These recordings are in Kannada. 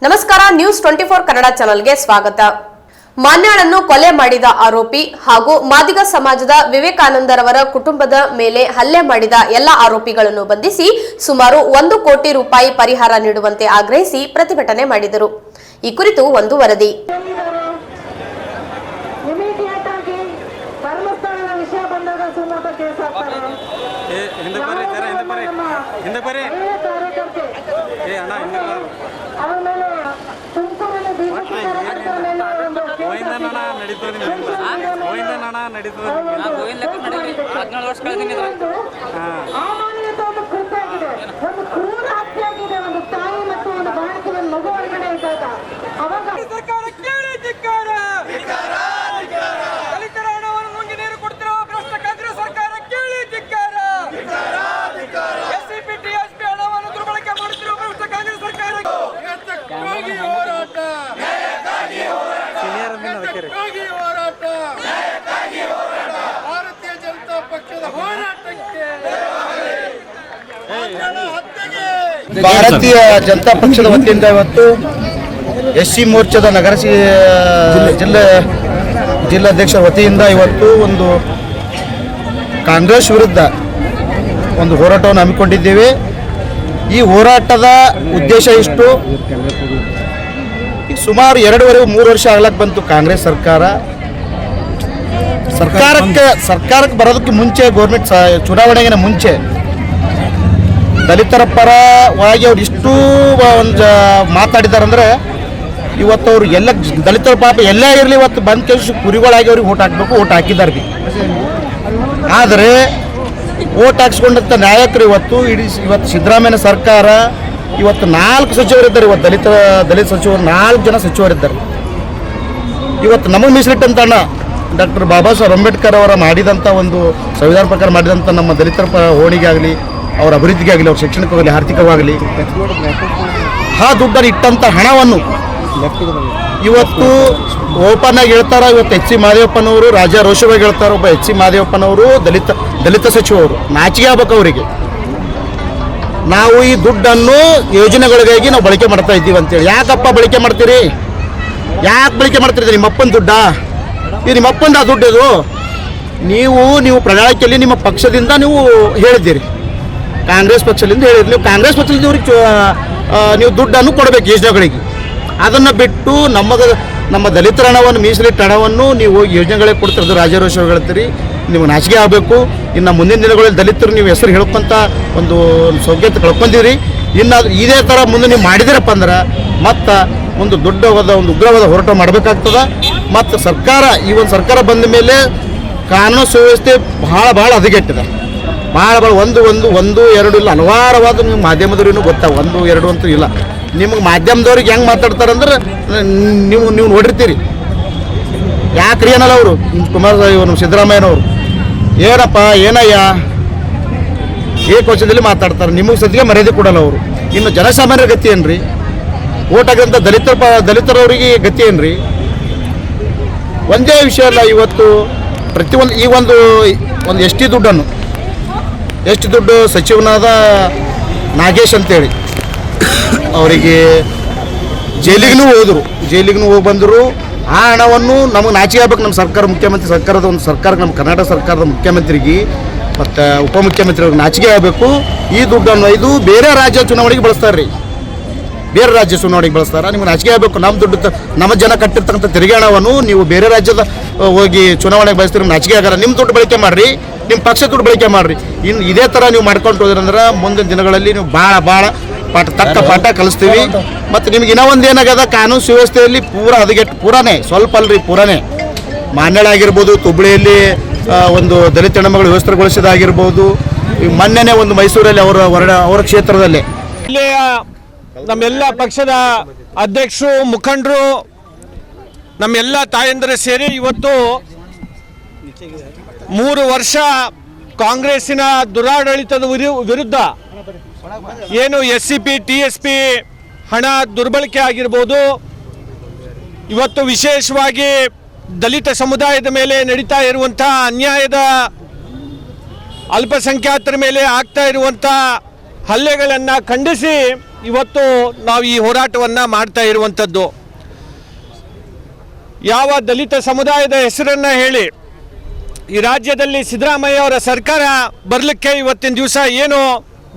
ನಮಸ್ಕಾರ, ನ್ಯೂಸ್ 24 ಕನ್ನಡ ಚಾನೆಲ್ಗೆ ಸ್ವಾಗತ. ಮಾನ್ಯಾಳನ್ನು ಕೊಲೆ ಮಾಡಿದ ಆರೋಪಿ ಹಾಗೂ ಮಾದಿಗ ಸಮಾಜದ ವಿವೇಕಾನಂದರವರ ಕುಟುಂಬದ ಮೇಲೆ ಹಲ್ಲೆ ಮಾಡಿದ ಎಲ್ಲ ಆರೋಪಿಗಳನ್ನು ಬಂಧಿಸಿ ಸುಮಾರು 1 ಕೋಟಿ ರೂಪಾಯಿ ಪರಿಹಾರ ನೀಡುವಂತೆ ಆಗ್ರಹಿಸಿ ಪ್ರತಿಭಟನೆ ಮಾಡಿದರು. ಈ ಕುರಿತು ಒಂದು ವರದಿ. ಭಾರತೀಯ ಜನತಾ ಪಕ್ಷದ ವತಿಯಿಂದ ಇವತ್ತು ಎಸ್ಸಿ ಮೋರ್ಚಾದ ನಗರ ಜಿಲ್ಲಾಧ್ಯಕ್ಷರ ವತಿಯಿಂದ ಇವತ್ತು ಒಂದು ಕಾಂಗ್ರೆಸ್ ವಿರುದ್ಧ ಒಂದು ಹೋರಾಟವನ್ನು ಹಮ್ಮಿಕೊಂಡಿದ್ದೇವೆ. ಈ ಹೋರಾಟದ ಉದ್ದೇಶ ಇಷ್ಟು, ಈಗ ಸುಮಾರು 2.5-3 ವರ್ಷ ಆಗ್ಲಕ್ಕೆ ಬಂತು ಕಾಂಗ್ರೆಸ್ ಸರ್ಕಾರಕ್ಕೆ ಬರೋದಕ್ಕೆ ಮುಂಚೆ, ಗೌರ್ಮೆಂಟ್ ಚುನಾವಣೆಗಿನ ಮುಂಚೆ ದಲಿತರ ಪರವಾಗಿ ಅವ್ರು ಇಷ್ಟು ಒಂದು ಮಾತಾಡಿದಾರಂದ್ರೆ, ಇವತ್ತು ಅವ್ರು ಎಲ್ಲ ದಲಿತರ ಪಾಪ ಎಲ್ಲೇ ಇರಲಿ ಇವತ್ತು ಬಂದ ಕೆಲಸ ಕುರಿಗಳಾಗಿ ಅವ್ರಿಗೆ ಓಟ್ ಹಾಕಬೇಕು, ಓಟ್ ಹಾಕಿದ್ದಾರೆ ಬಿ. ಆದರೆ ಓಟ್ ಹಾಕ್ಸ್ಕೊಂಡಂಥ ನಾಯಕರು ಇವತ್ತು ಸಿದ್ದರಾಮಯ್ಯ ಸರ್ಕಾರ ಇವತ್ತು 4 ಸಚಿವರಿದ್ದಾರೆ. ಇವತ್ತು ದಲಿತ ಸಚಿವರು 4 ಜನ ಸಚಿವರಿದ್ದಾರೆ. ಇವತ್ತು ನಮಗೆ ಮೀಸಲಿಟ್ಟಂತ ಡಾಕ್ಟರ್ ಬಾಬಾ ಸಾಹೇಬ್ ಅಂಬೇಡ್ಕರ್ ಅವರ ಮಾಡಿದಂಥ ಒಂದು ಸಂವಿಧಾನ ಪ್ರಕಾರ ಮಾಡಿದಂಥ ನಮ್ಮ ದಲಿತರ ಹೋಣಿಗೆ ಆಗಲಿ, ಅವರ ಅಭಿವೃದ್ಧಿಗೆ ಆಗಲಿ, ಅವ್ರ ಶಿಕ್ಷಣಕ್ಕಾಗಲಿ, ಆರ್ಥಿಕವಾಗಲಿ ಆ ದುಡ್ಡನ್ನು ಇಟ್ಟಂಥ ಹಣವನ್ನು ಇವತ್ತು ಓಪನ್ ಆಗಿ ಹೇಳ್ತಾರೆ. ಇವತ್ತು ಎಚ್ ಸಿ ಮಹದೇವಪ್ಪನವರು ರಾಜಾ ರೋಷವಾಗಿ ಹೇಳ್ತಾರೆ. ಒಬ್ಬ ಎಚ್ ಸಿ ಮಹದೇವಪ್ಪನವರು ದಲಿತ ಸಚಿವರು, ನಾಚಿಕೆ ಆಗ್ಬೇಕು ಅವರಿಗೆ. ನಾವು ಈ ದುಡ್ಡನ್ನು ಯೋಜನೆಗಳಿಗಾಗಿ ನಾವು ಬಳಕೆ ಮಾಡ್ತಾ ಇದ್ದೀವಿ ಅಂತೇಳಿ. ಯಾಕಪ್ಪ ಬಳಕೆ ಮಾಡ್ತೀರಿ? ಯಾಕೆ ಬಳಕೆ ಮಾಡ್ತೀರಿ? ನಿಮ್ಮಪ್ಪನ ದುಡ್ಡಾ? ಇದು ನಿಮ್ಮಪ್ಪಂದ ದುಡ್ಡು. ಇದು ನೀವು ಪ್ರಣಾಳಿಕೆಯಲ್ಲಿ ನಿಮ್ಮ ಪಕ್ಷದಿಂದ ನೀವು ಹೇಳಿದ್ದೀರಿ, ಕಾಂಗ್ರೆಸ್ ಪಕ್ಷದಿಂದ ಹೇಳಿರಿ. ನೀವು ಕಾಂಗ್ರೆಸ್ ಪಕ್ಷದಿಂದ ಇವ್ರಿಗೆ ನೀವು ದುಡ್ಡನ್ನು ಕೊಡಬೇಕು ಯೋಜನೆಗಳಿಗೆ. ಅದನ್ನು ಬಿಟ್ಟು ನಮ್ಮ ದಲಿತರ ಹಣವನ್ನು, ಮೀಸಲಿಟ್ಟ ಹಣವನ್ನು ನೀವು ಯೋಜನೆಗಳಿಗೆ ಕೊಡ್ತಿರೋದು ರಾಜಾರೋಷ ಹೇಳ್ತೀರಿ. ನೀವು ನಾಚಿಕೆ ಆಗಬೇಕು. ಇನ್ನು ಮುಂದಿನ ದಿನಗಳಲ್ಲಿ ದಲಿತರು ನೀವು ಹೆಸರು ಹೇಳ್ಕೊಂತ ಒಂದು ಸೌಖ್ಯತೆ ಕಳ್ಕೊಂಡಿರಿ. ಇನ್ನು ಇದೇ ಥರ ಮುಂದೆ ನೀವು ಮಾಡಿದಿರಪ್ಪ ಅಂದ್ರೆ ಮತ್ತೆ ಒಂದು ದೊಡ್ಡವಾದ ಒಂದು ಉಗ್ರವಾದ ಹೋರಾಟ ಮಾಡಬೇಕಾಗ್ತದೆ. ಮತ್ತು ಈ ಒಂದು ಸರ್ಕಾರ ಬಂದ ಮೇಲೆ ಕಾನೂನು ಸುವ್ಯವಸ್ಥೆ ಭಾಳ ಹದಗೆಟ್ಟಿದೆ. ಭಾಳ ಒಂದು ಎರಡು ಇಲ್ಲ, ಹಲವಾರವಾದ ನೀವು ಮಾಧ್ಯಮದವ್ರಿಗೂ ಗೊತ್ತಾಗ 1, 2 ಅಂತೂ ಇಲ್ಲ. ನಿಮಗೆ ಮಾಧ್ಯಮದವ್ರಿಗೆ ಹೆಂಗೆ ಮಾತಾಡ್ತಾರಂದ್ರೆ ನೀವು ನೋಡಿರ್ತೀರಿ. ಯಾಕ್ರಿ ಏನಲ್ಲ ಅವರು ನಮ್ಮ ಸಿದ್ದರಾಮಯ್ಯನವರು ಏನಪ್ಪ ಏನಯ್ಯ ಏಕವಚನದಲ್ಲಿ ಮಾತಾಡ್ತಾರೆ. ನಿಮಗೆ ಸದ್ಯ ಮರ್ಯಾದೆ ಕೊಡಲ್ಲ ಅವರು. ಇನ್ನು ಜನಸಾಮಾನ್ಯರ ಗತಿ ಏನ್ರಿ? ಓಟ್ ಹಾಕಿದಂಥ ದಲಿತರವರಿಗೆ ಗತಿ ಏನ್ರಿ? ಒಂದೇ ವಿಷಯ ಅಲ್ಲ. ಇವತ್ತು ಪ್ರತಿಯೊಂದು ಈ ಒಂದು ಎಷ್ಟು ದುಡ್ಡು ಸಚಿವನಾದ ನಾಗೇಶ್ ಅಂತೇಳಿ ಅವರಿಗೆ ಜೈಲಿಗೂ ಹೋಗಿ ಬಂದರು. ಆ ಹಣವನ್ನು ನಮಗೆ ನಾಚಿಕೆ ಆಗ್ಬೇಕು. ನಮ್ಮ ಸರ್ಕಾರದ ನಮ್ಮ ಕರ್ನಾಟಕ ಸರ್ಕಾರದ ಮುಖ್ಯಮಂತ್ರಿಗೆ ಮತ್ತು ಉಪಮುಖ್ಯಮಂತ್ರಿಗಳಿಗೆ ನಾಚಿಕೆ ಆಗಬೇಕು. ಈ ದುಡ್ಡನ್ನು ಇದು ಬೇರೆ ರಾಜ್ಯ ಚುನಾವಣೆಗೆ ಬಳಸ್ತಾರೆ. ನಿಮಗೆ ನಾಚಿಕೆ ಆಗಬೇಕು. ನಮ್ಮ ದುಡ್ಡು ನಮ್ಮ ಜನ ಕಟ್ಟಿರ್ತಕ್ಕಂಥ ತೆರಿಗೆ ಹಣವನ್ನು ನೀವು ಬೇರೆ ರಾಜ್ಯದ ಹೋಗಿ ಚುನಾವಣೆಗೆ ಬಳಸ್ತೀರಿ, ನಾಚಿಕೆ ಆಗಲ್ಲ. ನಿಮ್ಮ ದುಡ್ಡು ಬಳಕೆ ಮಾಡಿರಿ, ನಿಮ್ಮ ಪಕ್ಷ ದುಡ್ಡು ಬಳಕೆ ಮಾಡಿರಿ. ಇನ್ನು ಇದೇ ಥರ ನೀವು ಮಾಡ್ಕೊಂಡು ಹೋದ್ರಂದ್ರೆ ಮುಂದಿನ ದಿನಗಳಲ್ಲಿ ನೀವು ಭಾಳ ತಕ್ಕ ಪಾಠ ಕಲಿಸ್ತೀವಿ. ಮತ್ತು ನಿಮ್ಗೆ ಇನ್ನೂ ಒಂದು ಏನಾಗ್ಯದ, ಕಾನೂನು ಸುವ್ಯವಸ್ಥೆಯಲ್ಲಿ ಪೂರಾನೇ ಸ್ವಲ್ಪ ಅಲ್ರಿ, ಪೂರಾನೇ ಮಾನ್ಯಾಳಾಗಿರ್ಬೋದು, ತುಬ್ಳಿಯಲ್ಲಿ ಒಂದು ದಲಿತ ಹೆಣ್ಣುಮಗಳು ವ್ಯವಸ್ಥೆಗೊಳಿಸಿದಾಗಿರ್ಬೋದು. ಮೊನ್ನೆನೇ ಒಂದು ಮೈಸೂರಲ್ಲಿ ಅವರ ಕ್ಷೇತ್ರದಲ್ಲೇ ಇಲ್ಲಿಯ ನಮ್ಮೆಲ್ಲ ಪಕ್ಷದ ಅಧ್ಯಕ್ಷರು, ಮುಖಂಡರು, ನಮ್ಮೆಲ್ಲ ತಾಯಂದಿರು ಸೇರಿ ಇವತ್ತು 3 ವರ್ಷ ಕಾಂಗ್ರೆಸ್ಸಿನ ದುರಾಡಳಿತದ ವಿರುದ್ಧ ಏನು SCP TSP ಹಣ ದುರ್ಬಳಕೆ ಆಗಿರ್ಬೋದು, ಇವತ್ತು ವಿಶೇಷವಾಗಿ ದಲಿತ ಸಮುದಾಯದ ಮೇಲೆ ನಡೀತಾ ಇರುವಂಥ ಅನ್ಯಾಯದ ಅಲ್ಪಸಂಖ್ಯಾತರ ಮೇಲೆ ಆಗ್ತಾ ಇರುವಂಥ ಹಲ್ಲೆಗಳನ್ನು ಖಂಡಿಸಿ ಇವತ್ತು ನಾವು ಈ ಹೋರಾಟವನ್ನು ಮಾಡ್ತಾ ಇರುವಂಥದ್ದು. ಯಾವ ದಲಿತ ಸಮುದಾಯದ ಹೆಸರನ್ನು ಹೇಳಿ ಈ ರಾಜ್ಯದಲ್ಲಿ ಸಿದ್ದರಾಮಯ್ಯ ಅವರ ಸರ್ಕಾರ ಬರಲಿಕ್ಕೆ ಇವತ್ತಿನ ದಿವಸ ಏನು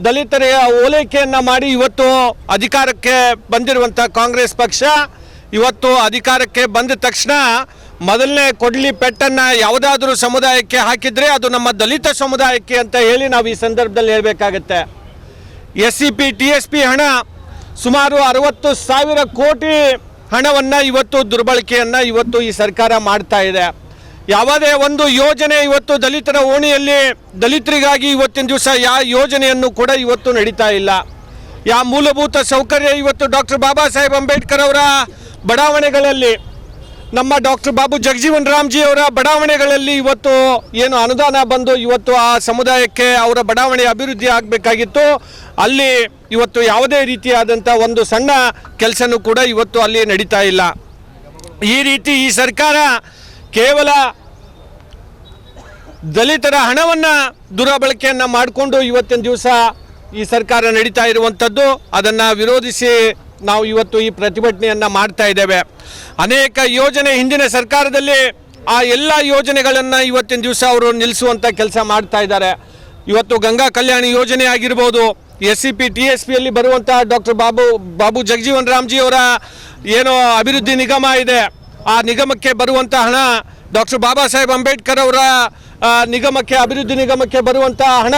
ದಲಿತರ ಓಲೈಕೆಯನ್ನು ಮಾಡಿ ಇವತ್ತು ಅಧಿಕಾರಕ್ಕೆ ಬಂದಿರುವಂಥ ಕಾಂಗ್ರೆಸ್ ಪಕ್ಷ ಇವತ್ತು ಅಧಿಕಾರಕ್ಕೆ ಬಂದ ತಕ್ಷಣ ಮೊದಲನೇ ಕೊಡ್ಲಿ ಪೆಟ್ಟನ್ನು ಯಾವುದಾದ್ರೂ ಸಮುದಾಯಕ್ಕೆ ಹಾಕಿದರೆ ಅದು ನಮ್ಮ ದಲಿತ ಸಮುದಾಯಕ್ಕೆ ಅಂತ ಹೇಳಿ ನಾವು ಈ ಸಂದರ್ಭದಲ್ಲಿ ಹೇಳಬೇಕಾಗತ್ತೆ. SCP TSP ಹಣ ಸುಮಾರು 60,000 ಕೋಟಿ ಹಣವನ್ನು ಇವತ್ತು ದುರ್ಬಳಕೆಯನ್ನು ಇವತ್ತು ಈ ಸರ್ಕಾರ ಮಾಡ್ತಾ ಇದೆ. ಯಾವುದೇ ಒಂದು ಯೋಜನೆ ಇವತ್ತು ದಲಿತರ ಓಣಿಯಲ್ಲಿ ದಲಿತರಿಗಾಗಿ ಇವತ್ತಿನ ದಿವಸ ಯಾವ ಯೋಜನೆಯನ್ನು ಕೂಡ ಇವತ್ತು ನಡೀತಾ ಇಲ್ಲ. ಯಾವ ಮೂಲಭೂತ ಸೌಕರ್ಯ ಇವತ್ತು ಡಾಕ್ಟರ್ ಬಾಬಾ ಸಾಹೇಬ್ ಅಂಬೇಡ್ಕರ್ ಅವರ ಬಡಾವಣೆಗಳಲ್ಲಿ, ನಮ್ಮ ಡಾಕ್ಟರ್ ಬಾಬು ಜಗಜೀವನ್ ರಾಮ್ಜಿ ಅವರ ಬಡಾವಣೆಗಳಲ್ಲಿ ಇವತ್ತು ಏನು ಅನುದಾನ ಬಂದು ಇವತ್ತು ಆ ಸಮುದಾಯಕ್ಕೆ ಅವರ ಬಡಾವಣೆ ಅಭಿವೃದ್ಧಿ ಆಗಬೇಕಾಗಿತ್ತು, ಅಲ್ಲಿ ಇವತ್ತು ಯಾವುದೇ ರೀತಿಯಾದಂಥ ಒಂದು ಸಣ್ಣ ಕೆಲಸನೂ ಕೂಡ ಇವತ್ತು ಅಲ್ಲಿ ನಡೀತಾ ಇಲ್ಲ. ಈ ರೀತಿ ಈ ಸರ್ಕಾರ ಕೇವಲ ದಲಿತರ ಹಣವನ್ನು ದುರ್ಬಳಕೆಯನ್ನು ಮಾಡಿಕೊಂಡು ಇವತ್ತಿನ ದಿವಸ ಈ ಸರ್ಕಾರ ನಡೀತಾ ಇರುವಂಥದ್ದು. ಅದನ್ನು ವಿರೋಧಿಸಿ ನಾವು ಇವತ್ತು ಈ ಪ್ರತಿಭಟನೆಯನ್ನು ಮಾಡ್ತಾ ಇದ್ದೇವೆ. ಅನೇಕ ಯೋಜನೆ ಹಿಂದಿನ ಸರ್ಕಾರದಲ್ಲಿ ಆ ಎಲ್ಲ ಯೋಜನೆಗಳನ್ನು ಇವತ್ತಿನ ದಿವಸ ಅವರು ನಿಲ್ಲಿಸುವಂಥ ಕೆಲಸ ಮಾಡ್ತಾ ಇದ್ದಾರೆ. ಇವತ್ತು ಗಂಗಾ ಕಲ್ಯಾಣಿ ಯೋಜನೆ ಆಗಿರ್ಬೋದು, SCP TSPಯಲ್ಲಿ ಬರುವಂಥ ಡಾಕ್ಟರ್ ಬಾಬು ಜಗಜೀವನ್ ರಾಮ್ಜಿ ಅವರ ಏನೋ ಅಭಿವೃದ್ಧಿ ನಿಗಮ ಇದೆ, ಆ ನಿಗಮಕ್ಕೆ ಬರುವಂಥ ಹಣ, ಡಾಕ್ಟರ್ ಬಾಬಾ ಸಾಹೇಬ್ ಅಂಬೇಡ್ಕರ್ ಅವರ ನಿಗಮಕ್ಕೆ ಅಭಿವೃದ್ಧಿ ನಿಗಮಕ್ಕೆ ಬರುವಂಥ ಹಣ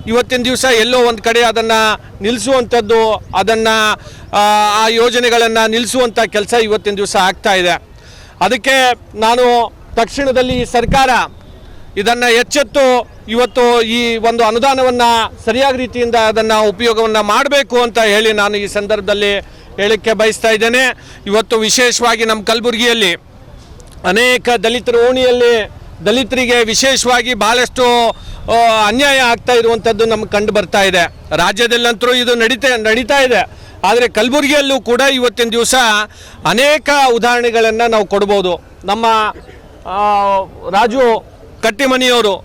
ಇವತ್ತಿನ ದಿವಸ ಎಲ್ಲೋ ಒಂದು ಕಡೆ ಅದನ್ನು ನಿಲ್ಲಿಸುವಂಥದ್ದು, ಅದನ್ನು ಆ ಯೋಜನೆಗಳನ್ನು ನಿಲ್ಲಿಸುವಂಥ ಕೆಲಸ ಇವತ್ತಿನ ದಿವಸ ಆಗ್ತಾ ಇದೆ. ಅದಕ್ಕೆ ನಾನು ತಕ್ಷಣದಲ್ಲಿ ಈ ಸರ್ಕಾರ ಇದನ್ನು ಎಚ್ಚೆತ್ತು ಇವತ್ತು ಈ ಒಂದು ಅನುದಾನವನ್ನು ಸರಿಯಾದ ರೀತಿಯಿಂದ ಅದನ್ನು ಉಪಯೋಗವನ್ನು ಮಾಡಬೇಕು ಅಂತ ಹೇಳಿ ನಾನು ಈ ಸಂದರ್ಭದಲ್ಲಿ ಹೇಳಕ್ಕೆ ಬಯಸ್ತಾ ಇದ್ದೇನೆ. ಇವತ್ತು ವಿಶೇಷವಾಗಿ ನಮ್ಮ ಕಲಬುರಗಿಯಲ್ಲಿ ಅನೇಕ ದಲಿತರ ಓಣಿಯಲ್ಲಿ ದಲಿತರಿಗೆ ವಿಶೇಷವಾಗಿ ಭಾಳಷ್ಟು ಅನ್ಯಾಯ ಆಗ್ತಾ ಇರುವಂಥದ್ದು ನಮ್ಗೆ ಕಂಡು ಬರ್ತಾ ಇದೆ. ರಾಜ್ಯದಲ್ಲಂತರೂ ಇದು ನಡೀತಾ ಇದೆ. ಆದರೆ ಕಲಬುರಗಿಯಲ್ಲೂ ಕೂಡ ಇವತ್ತಿನ ದಿವಸ ಅನೇಕ ಉದಾಹರಣೆಗಳನ್ನು ನಾವು ಕೊಡ್ಬೋದು. ನಮ್ಮ ರಾಜು ಕಟ್ಟಿಮನಿಯವರು,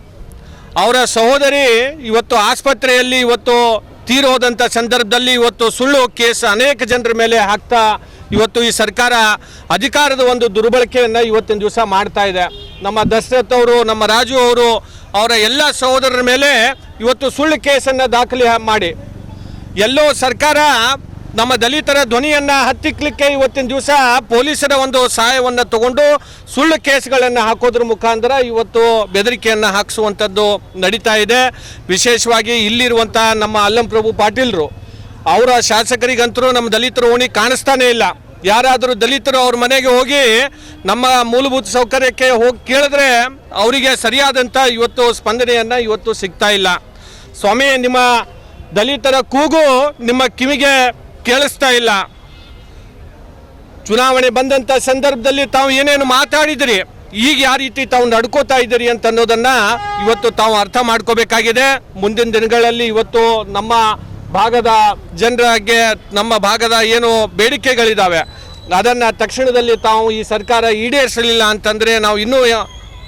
ಅವರ ಸಹೋದರಿ ಇವತ್ತು ಆಸ್ಪತ್ರೆಯಲ್ಲಿ ಇವತ್ತು ತೀರೋದಂಥ ಸಂದರ್ಭದಲ್ಲಿ ಇವತ್ತು ಸುಳ್ಳು ಕೇಸ್ ಅನೇಕ ಜನರ ಮೇಲೆ ಹಾಕ್ತಾ ಇವತ್ತು ಈ ಸರ್ಕಾರ ಅಧಿಕಾರದ ಒಂದು ದುರ್ಬಳಕೆಯನ್ನು ಇವತ್ತಿನ ದಿವಸ ಮಾಡ್ತಾ ಇದೆ. ನಮ್ಮ ದಶರಥ್ ಅವರು, ನಮ್ಮ ರಾಜು ಅವರು, ಅವರ ಎಲ್ಲ ಸಹೋದರರ ಮೇಲೆ ಇವತ್ತು ಸುಳ್ಳು ಕೇಸನ್ನು ದಾಖಲೆ ಮಾಡಿ ಎಲ್ಲೋ ಸರ್ಕಾರ ನಮ್ಮ ದಲಿತರ ಧ್ವನಿಯನ್ನು ಹತ್ತಿಕ್ಕಲಿಕ್ಕೆ ಇವತ್ತಿನ ದಿವಸ ಪೊಲೀಸರ ಒಂದು ಸಹಾಯವನ್ನು ತಗೊಂಡು ಸುಳ್ಳು ಕೇಸ್ಗಳನ್ನು ಹಾಕೋದ್ರ ಮುಖಾಂತರ ಇವತ್ತು ಬೆದರಿಕೆಯನ್ನು ಹಾಕಿಸುವಂಥದ್ದು ನಡೀತಾ ಇದೆ. ವಿಶೇಷವಾಗಿ ಇಲ್ಲಿರುವಂಥ ನಮ್ಮ ಅಲ್ಲಂಪ್ರಭು ಪಾಟೀಲ್ರು, ಅವರ ಶಾಸಕರಿಗಂತರೂ ನಮ್ಮ ದಲಿತರ ಓಣಿ ಕಾಣಿಸ್ತಾನೇ ಇಲ್ಲ. ಯಾರಾದರೂ ದಲಿತರು ಅವ್ರ ಮನೆಗೆ ಹೋಗಿ ನಮ್ಮ ಮೂಲಭೂತ ಸೌಕರ್ಯಕ್ಕೆ ಹೋಗಿ ಕೇಳಿದ್ರೆ ಅವರಿಗೆ ಸರಿಯಾದಂಥ ಇವತ್ತು ಸ್ಪಂದನೆಯನ್ನು ಇವತ್ತು ಸಿಗ್ತಾ ಇಲ್ಲ. ಸ್ವಾಮಿ, ನಿಮ್ಮ ದಲಿತರ ಕೂಗು ನಿಮ್ಮ ಕಿವಿಗೆ ಕೇಳಿಸ್ತಾ ಇಲ್ಲ. ಚುನಾವಣೆ ಬಂದಂಥ ಸಂದರ್ಭದಲ್ಲಿ ತಾವು ಏನೇನು ಮಾತಾಡಿದಿರಿ, ಈಗ ಯಾವ ರೀತಿ ತಾವು ನಡ್ಕೋತಾ ಇದ್ದೀರಿ ಅಂತ ಅನ್ನೋದನ್ನು ಇವತ್ತು ತಾವು ಅರ್ಥ ಮಾಡ್ಕೋಬೇಕಾಗಿದೆ. ಮುಂದಿನ ದಿನಗಳಲ್ಲಿ ಇವತ್ತು ನಮ್ಮ ಭಾಗದ ಜನರಿಗೆ, ನಮ್ಮ ಭಾಗದ ಏನು ಬೇಡಿಕೆಗಳಿದ್ದಾವೆ ಅದನ್ನು ತಕ್ಷಣದಲ್ಲಿ ತಾವು ಈ ಸರ್ಕಾರ ಈಡೇರಿಸಲಿಲ್ಲ ಅಂತಂದರೆ ನಾವು ಇನ್ನೂ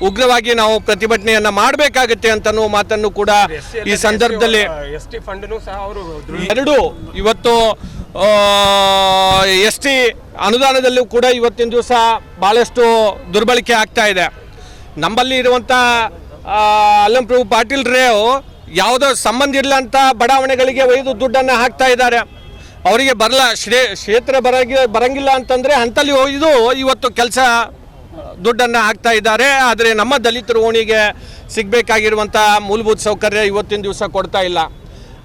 ಉಗ್ರವಾಗಿ ನಾವು ಪ್ರತಿಭಟನೆಯನ್ನು ಮಾಡಬೇಕಾಗುತ್ತೆ ಅಂತನೂ ಮಾತನ್ನು ಕೂಡ ಈ ಸಂದರ್ಭದಲ್ಲಿ ಎರಡು ಇವತ್ತು ST ಅನುದಾನದಲ್ಲೂ ಕೂಡ ಇವತ್ತಿನ ದಿವಸ ಭಾಳಷ್ಟು ದುರ್ಬಳಕೆ ಆಗ್ತಾ ಇದೆ. ನಮ್ಮಲ್ಲಿ ಇರುವಂಥ ಅಲ್ಲಂಪ್ರಭು ಪಾಟೀಲ್ರೇ ಯಾವುದೋ ಸಂಬಂಧ ಇಲ್ಲ ಅಂತ ಬಡಾವಣೆಗಳಿಗೆ ಒಯ್ದು ದುಡ್ಡನ್ನು ಹಾಕ್ತಾ ಇದ್ದಾರೆ. ಅವರಿಗೆ ಕ್ಷೇತ್ರ ಬರಂಗಿಲ್ಲ ಅಂತಂದರೆ ಅಂತಲ್ಲಿ ಒಯ್ದು ಇವತ್ತು ಕೆಲಸ ದುಡ್ಡನ್ನು ಹಾಕ್ತಾ ಇದ್ದಾರೆ. ಆದರೆ ನಮ್ಮ ದಲಿತರ ಓಣಿಗೆ ಸಿಗಬೇಕಾಗಿರುವಂಥ ಮೂಲಭೂತ ಸೌಕರ್ಯ ಇವತ್ತಿನ ದಿವಸ ಕೊಡ್ತಾ ಇಲ್ಲ.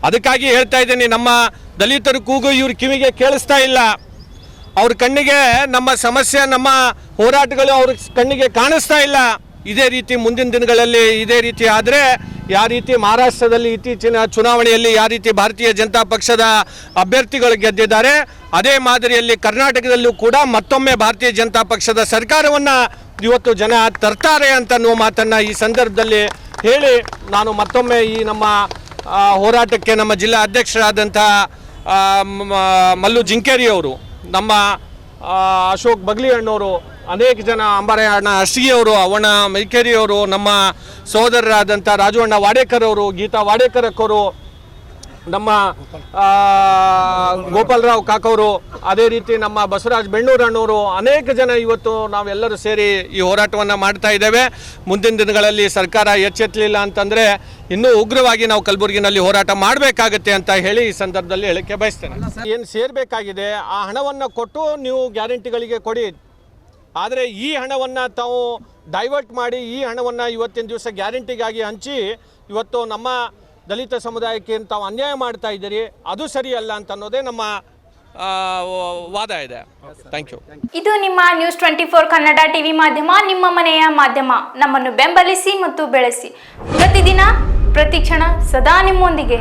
ಅದಕ್ಕಾಗಿ ಹೇಳ್ತಾ ಇದ್ದೀನಿ, ನಮ್ಮ ದಲಿತರ ಕೂಗು ಇವ್ರ ಕಿವಿಗೆ ಕೇಳಿಸ್ತಾ ಇಲ್ಲ. ಅವ್ರ ಕಣ್ಣಿಗೆ ನಮ್ಮ ಸಮಸ್ಯೆ, ನಮ್ಮ ಹೋರಾಟಗಳು ಅವ್ರ ಕಣ್ಣಿಗೆ ಕಾಣಿಸ್ತಾ ಇಲ್ಲ. ಇದೇ ರೀತಿ ಮುಂದಿನ ದಿನಗಳಲ್ಲಿ ಇದೇ ರೀತಿ ಆದರೆ ಯಾವ ರೀತಿ ಮಹಾರಾಷ್ಟ್ರದಲ್ಲಿ ಇತ್ತೀಚಿನ ಚುನಾವಣೆಯಲ್ಲಿ ಯಾವ ರೀತಿ ಭಾರತೀಯ ಜನತಾ ಪಕ್ಷದ ಅಭ್ಯರ್ಥಿಗಳು ಗೆದ್ದಿದ್ದಾರೆ, ಅದೇ ಮಾದರಿಯಲ್ಲಿ ಕರ್ನಾಟಕದಲ್ಲೂ ಕೂಡ ಮತ್ತೊಮ್ಮೆ ಭಾರತೀಯ ಜನತಾ ಪಕ್ಷದ ಸರ್ಕಾರವನ್ನು ಇವತ್ತು ಜನ ತರ್ತಾರೆ ಅಂತ ಅನ್ನೋ ಮಾತನ್ನು ಈ ಸಂದರ್ಭದಲ್ಲಿ ಹೇಳಿ ನಾನು ಮತ್ತೊಮ್ಮೆ ಈ ನಮ್ಮ ಹೋರಾಟಕ್ಕೆ ನಮ್ಮ ಜಿಲ್ಲಾ ಅಧ್ಯಕ್ಷರಾದಂಥ ಮಲ್ಲು ಜಿಂಕೇರಿಯವರು, ನಮ್ಮ ಅಶೋಕ್ ಬಗ್ಲಿಯಣ್ಣವರು, ಅನೇಕ ಜನ ಅಂಬಾರಣ್ಣ ಅರ್ಸಿಗೆಯವರು, ಅವಣ್ಣ ಮೈಕೇರಿಯವರು, ನಮ್ಮ ಸಹೋದರರಾದಂಥ ರಾಜು ಅಣ್ಣ ವಾಡೇಕರ್ ಅವರು, ಗೀತಾ ವಾಡೇಕರ್ ಅಕ್ಕವರು, ನಮ್ಮ ಗೋಪಾಲರಾವ್ ಕಾಕವರು, ಅದೇ ರೀತಿ ನಮ್ಮ ಬಸವರಾಜ್ ಬೆಣ್ಣೂರಣ್ಣವರು, ಅನೇಕ ಜನ ಇವತ್ತು ನಾವೆಲ್ಲರೂ ಸೇರಿ ಈ ಹೋರಾಟವನ್ನು ಮಾಡ್ತಾ ಇದ್ದೇವೆ. ಮುಂದಿನ ದಿನಗಳಲ್ಲಿ ಸರ್ಕಾರ ಎಚ್ಚೆತ್ತಲಿಲ್ಲ ಅಂತಂದರೆ ಇನ್ನೂ ಉಗ್ರವಾಗಿ ನಾವು ಕಲಬುರಗಿನಲ್ಲಿ ಹೋರಾಟ ಮಾಡಬೇಕಾಗತ್ತೆ ಅಂತ ಹೇಳಿ ಈ ಸಂದರ್ಭದಲ್ಲಿ ಹೇಳಕ್ಕೆ ಬಯಸ್ತೇನೆ. ಏನು ಸೇರಬೇಕಾಗಿದೆ ಆ ಹಣವನ್ನು ಕೊಟ್ಟು ನೀವು ಗ್ಯಾರಂಟಿಗಳಿಗೆ ಕೊಡಿ. ಆದರೆ ಈ ಹಣವನ್ನು ತಾವು ಡೈವರ್ಟ್ ಮಾಡಿ ಈ ಹಣವನ್ನು ಇವತ್ತಿನ ದಿವಸ ಗ್ಯಾರಂಟಿಗಾಗಿ ಹಂಚಿ ಇವತ್ತು ನಮ್ಮ ದಲಿತ ಸಮುದಾಯಕ್ಕೆ ತಾವು ಅನ್ಯಾಯ ಮಾಡ್ತಾ ಇದ್ದೀರಿ, ಅದು ಸರಿಯಲ್ಲ ಅಂತ ಅನ್ನೋದೇ ನಮ್ಮ ವಾದ ಇದೆ. Thank you. ಇದು ನಿಮ್ಮ ನ್ಯೂಸ್ 24 ಕನ್ನಡ ಟಿವಿ ಮಾಧ್ಯಮ, ನಿಮ್ಮ ಮನೆಯ ಮಾಧ್ಯಮ. ನಮ್ಮನ್ನು ಬೆಂಬಲಿಸಿ ಮತ್ತು ಬೆಳೆಸಿ. ಪ್ರತಿದಿನ ಪ್ರತಿಕ್ಷಣ ಸದಾ ನಿಮ್ಮೊಂದಿಗೆ.